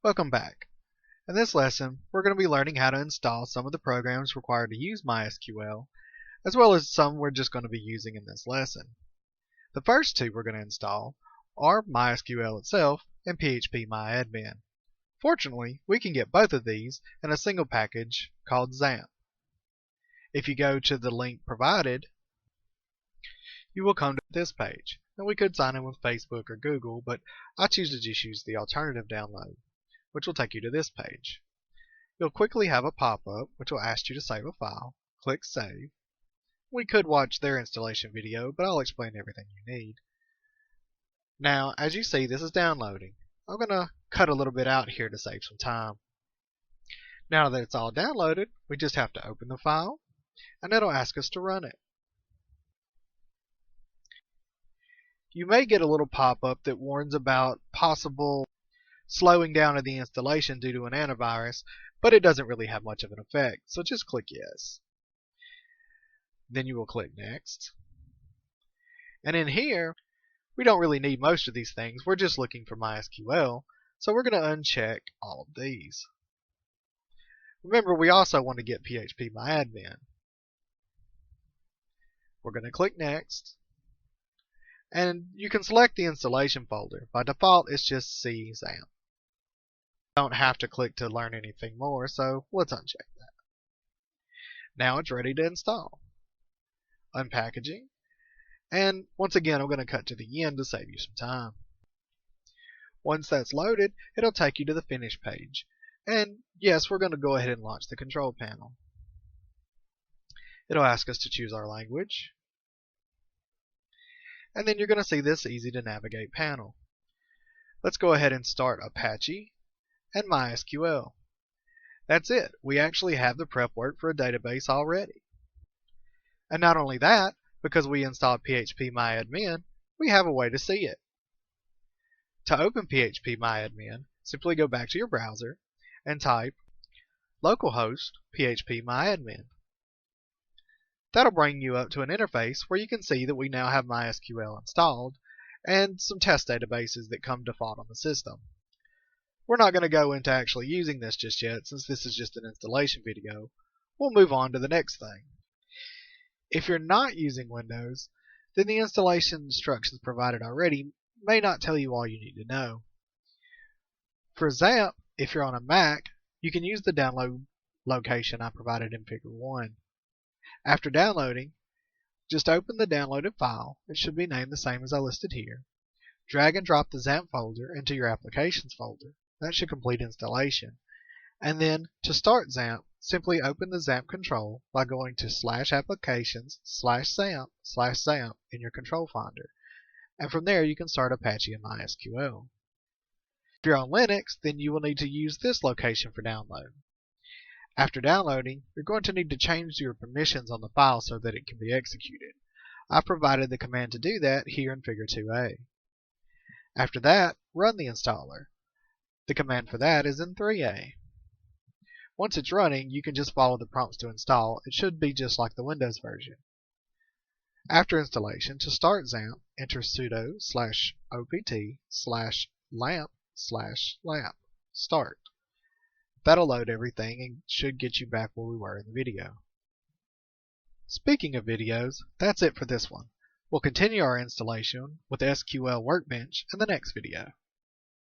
Welcome back. In this lesson, we're going to be learning how to install some of the programs required to use MySQL, as well as some we're just going to be using in this lesson. The first two we're going to install are MySQL itself and PHPMyAdmin. Fortunately, we can get both of these in a single package called XAMPP. If you go to the link provided, you will come to this page. And we could sign in with Facebook or Google, but I choose to just use the alternative download, which will take you to this page. You'll quickly have a pop-up which will ask you to save a file. Click Save. We could watch their installation video, but I'll explain everything you need. Now, as you see, this is downloading. I'm going to cut a little bit out here to save some time. Now that it's all downloaded, we just have to open the file, and it'll ask us to run it. You may get a little pop-up that warns about possible slowing down of the installation due to an antivirus, but it doesn't really have much of an effect, so just click Yes. Then you will click Next. And in here, we don't really need most of these things. We're just looking for MySQL, so we're going to uncheck all of these. Remember, we also want to get PHPMyAdmin. We're going to click Next. And you can select the installation folder. By default, it's just XAMPP. Don't have to click to learn anything more, so let's uncheck that. Now it's ready to install. Unpackaging. And once again, I'm going to cut to the end to save you some time. Once that's loaded, it'll take you to the Finish page. And yes, we're going to go ahead and launch the control panel. It'll ask us to choose our language. And then you're going to see this easy to navigate panel. Let's go ahead and start Apache and MySQL. That's it. We actually have the prep work for a database already. And not only that, because we installed PHPMyAdmin, we have a way to see it. To open PHPMyAdmin, simply go back to your browser and type localhost PHPMyAdmin. That'll bring you up to an interface where you can see that we now have MySQL installed and some test databases that come default on the system. We're not going to go into actually using this just yet, since this is just an installation video. We'll move on to the next thing. If you're not using Windows, then the installation instructions provided already may not tell you all you need to know. For XAMPP, if you're on a Mac, you can use the download location I provided in Figure 1. After downloading, just open the downloaded file. It should be named the same as I listed here. Drag and drop the XAMPP folder into your Applications folder. That should complete installation. And then, to start XAMPP, simply open the XAMPP control by going to /applications/XAMPP/XAMPP in your control finder. And from there, you can start Apache and MySQL. If you're on Linux, then you will need to use this location for download. After downloading, you're going to need to change your permissions on the file so that it can be executed. I've provided the command to do that here in Figure 2a. After that, run the installer. The command for that is in 3a. Once it's running, you can just follow the prompts to install. It should be just like the Windows version. After installation, to start XAMPP, enter sudo /opt/lamp/lamp start. That'll load everything and should get you back where we were in the video. Speaking of videos, that's it for this one. We'll continue our installation with SQL Workbench in the next video.